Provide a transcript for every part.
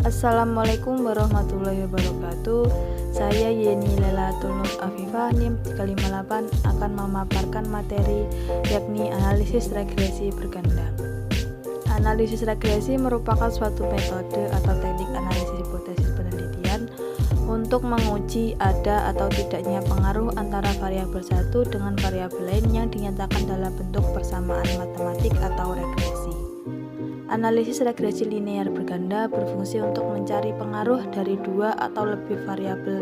Assalamualaikum warahmatullahi wabarakatuh. Saya Yeni Lailatul Nur Afifah NIM 358 akan memaparkan materi yakni analisis regresi berganda. Analisis regresi merupakan suatu metode atau teknik analisis hipotesis penelitian untuk menguji ada atau tidaknya pengaruh antara variabel satu dengan variabel lain yang dinyatakan dalam bentuk persamaan matematik atau regresi. Analisis regresi linear berganda berfungsi untuk mencari pengaruh dari dua atau lebih variabel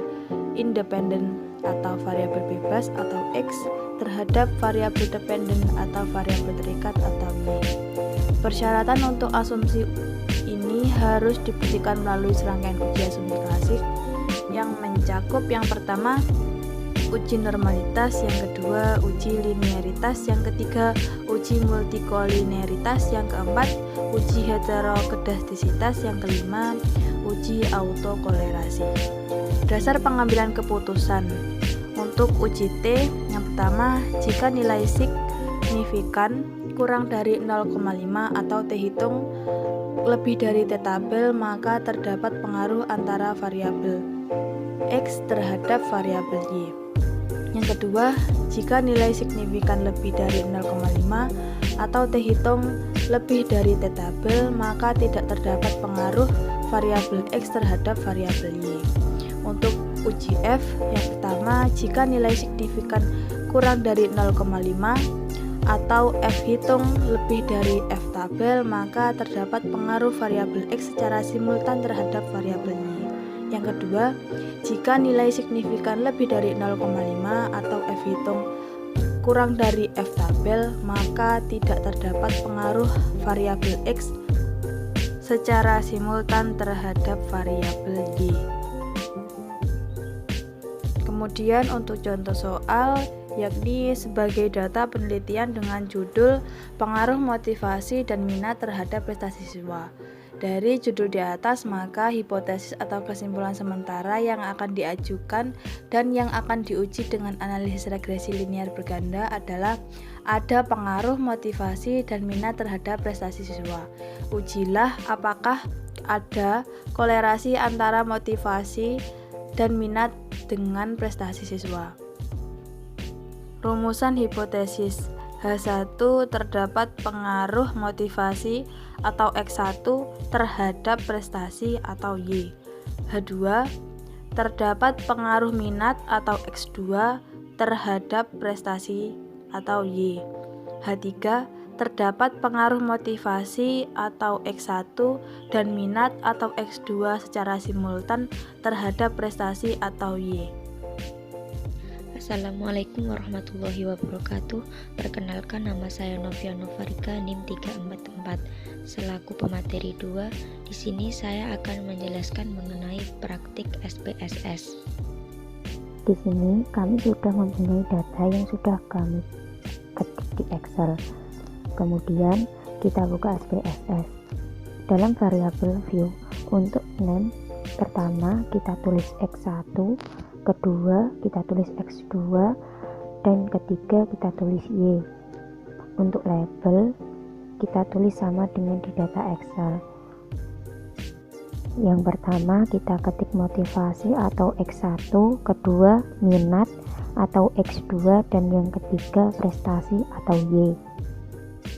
independen atau variabel bebas atau X terhadap variabel dependen atau variabel terikat atau Y. Persyaratan untuk asumsi ini harus dibuktikan melalui serangkaian uji asumsi klasik yang mencakup yang pertama uji normalitas, yang kedua uji linearitas, yang ketiga uji multikolinearitas, yang keempat uji heterokedastisitas, yang kelima uji autokolerasi. Dasar pengambilan keputusan untuk uji T, yang pertama jika nilai signifikan kurang dari 0,5 atau T hitung lebih dari T tabel, maka terdapat pengaruh antara variabel X terhadap variabel Y. Yang kedua, jika nilai signifikan lebih dari 0,5 atau T hitung lebih dari T tabel, maka tidak terdapat pengaruh variabel X terhadap variabel Y. Untuk uji F, yang pertama, jika nilai signifikan kurang dari 0,5 atau F hitung lebih dari F tabel, maka terdapat pengaruh variabel X secara simultan terhadap variabel Y. Yang kedua, jika nilai signifikan lebih dari 0,5 atau F hitung kurang dari F tabel, maka tidak terdapat pengaruh variabel X secara simultan terhadap variabel Y. Kemudian untuk contoh soal, yakni sebagai data penelitian dengan judul pengaruh motivasi dan minat terhadap prestasi siswa. Dari judul di atas, maka hipotesis atau kesimpulan sementara yang akan diajukan dan yang akan diuji dengan analisis regresi linear berganda adalah ada pengaruh motivasi dan minat terhadap prestasi siswa. Ujilah apakah ada kolerasi antara motivasi dan minat dengan prestasi siswa. Rumusan hipotesis H1 terdapat pengaruh motivasi atau X1 terhadap prestasi atau Y. H2 terdapat pengaruh minat atau X2 terhadap prestasi atau Y. H3 terdapat pengaruh motivasi atau X1 dan minat atau X2 secara simultan terhadap prestasi atau Y. Assalamualaikum warahmatullahi wabarakatuh. Perkenalkan, nama saya Novia Novarika NIM 344 selaku pemateri 2. Di sini saya akan menjelaskan mengenai praktik SPSS. Di sini kami sudah mempunyai data yang sudah kami ketik di Excel. Kemudian kita buka SPSS. Dalam variabel view untuk name, pertama kita tulis X1, kedua kita tulis X2, dan ketiga kita tulis Y. Untuk label kita tulis sama dengan di data Excel. Yang pertama kita ketik motivasi atau X1, kedua minat atau X2, dan yang ketiga prestasi atau Y.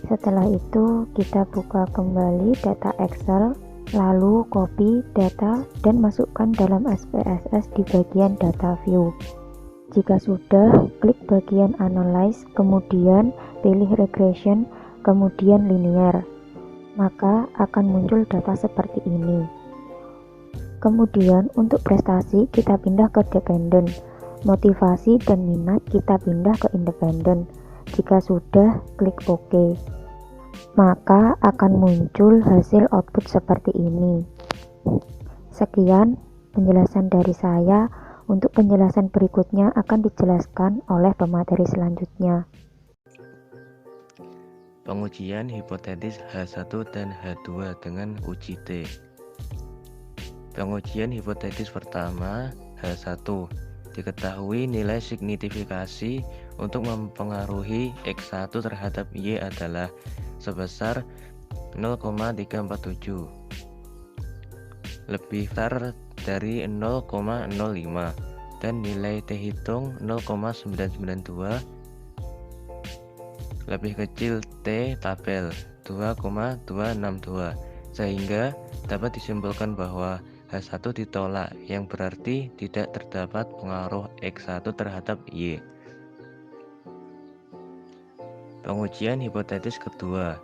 Setelah itu kita buka kembali data Excel, lalu copy data dan masukkan dalam SPSS di bagian data view. Jika sudah, klik bagian analyze, kemudian pilih regression, kemudian linear. Maka akan muncul data seperti ini. Kemudian untuk prestasi kita pindah ke dependent, motivasi dan minat kita pindah ke independent. Jika sudah, klik OK. Maka akan muncul hasil output seperti ini. Sekian penjelasan dari saya. Untuk penjelasan berikutnya akan dijelaskan oleh pemateri selanjutnya. Pengujian hipotetis H1 dan H2 dengan uji T. Pengujian hipotetis pertama H1. Diketahui nilai signifikasi untuk mempengaruhi X1 terhadap Y adalah sebesar 0,347, lebih besar dari 0,05, dan nilai T hitung 0,992, lebih kecil T tabel 2,262, sehingga dapat disimpulkan bahwa H1 ditolak, yang berarti tidak terdapat pengaruh X1 terhadap Y. Pengujian hipotetis kedua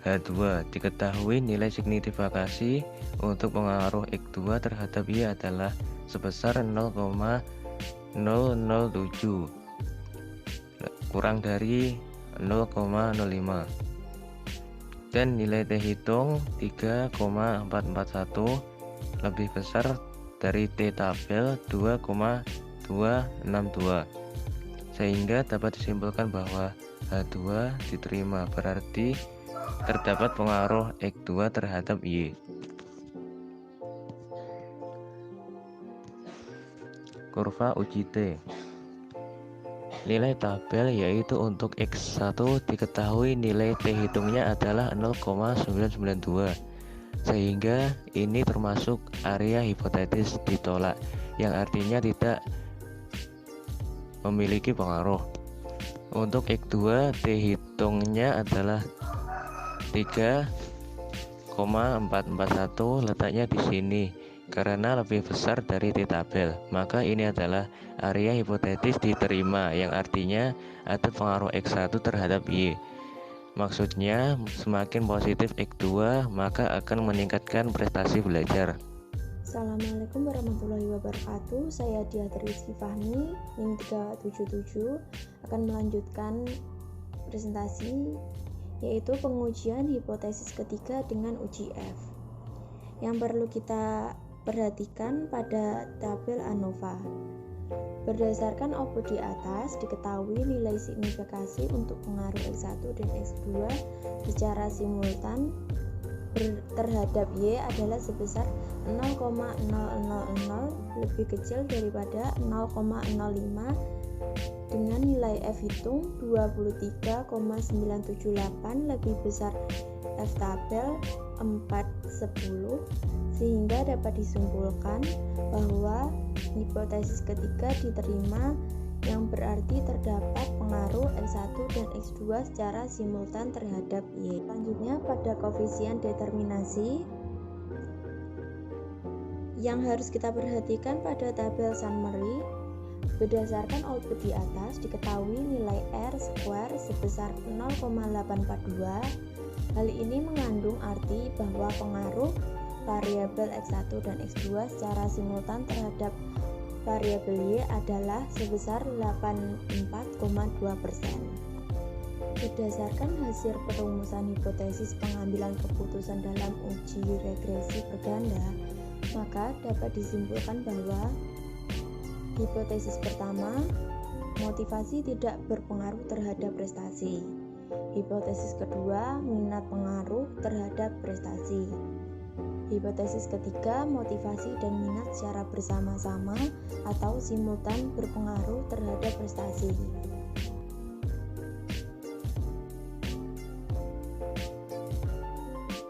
H2. Diketahui nilai signifikasi untuk pengaruh X2 terhadap Y adalah sebesar 0,007, kurang dari 0,05, dan nilai T hitung 3,441, lebih besar dari T tabel 2,262, sehingga dapat disimpulkan bahwa H2 diterima, berarti terdapat pengaruh X2 terhadap Y. Kurva uji T. Nilai tabel yaitu untuk X1 diketahui nilai T hitungnya adalah 0,992, sehingga ini termasuk area hipotetis ditolak, yang artinya tidak memiliki pengaruh. Untuk X2 T hitungnya adalah 3,441, letaknya di sini karena lebih besar dari T tabel, maka ini adalah area hipotetis diterima, yang artinya ada pengaruh X1 terhadap Y. Maksudnya, semakin positif X2, maka akan meningkatkan prestasi belajar. Assalamualaikum warahmatullahi wabarakatuh. Saya Diatri Rizky Fahmi, NIM 377, akan melanjutkan presentasi, yaitu pengujian hipotesis ketiga dengan uji F. Yang perlu kita perhatikan pada tabel ANOVA. Berdasarkan output di atas, diketahui nilai signifikasi untuk pengaruh X1 dan X2 secara simultan terhadap Y adalah sebesar 0,000, lebih kecil daripada 0,05, dengan nilai F hitung 23,978, lebih besar F tabel 410, sehingga dapat disimpulkan bahwa hipotesis ketiga diterima, yang berarti terdapat pengaruh X1 dan X2 secara simultan terhadap Y. Selanjutnya pada koefisien determinasi, yang harus kita perhatikan pada tabel summary. Berdasarkan output di atas, diketahui nilai R square sebesar 0,842. Hal ini mengandung arti bahwa pengaruh variabel X1 dan X2 secara simultan terhadap variabel Y adalah sebesar 84,2%. Berdasarkan hasil perumusan hipotesis pengambilan keputusan dalam uji regresi berganda, maka dapat disimpulkan bahwa hipotesis pertama, motivasi tidak berpengaruh terhadap prestasi. Hipotesis kedua, minat pengaruh terhadap prestasi. Hipotesis ketiga, motivasi dan minat secara bersama-sama atau simultan berpengaruh terhadap prestasi.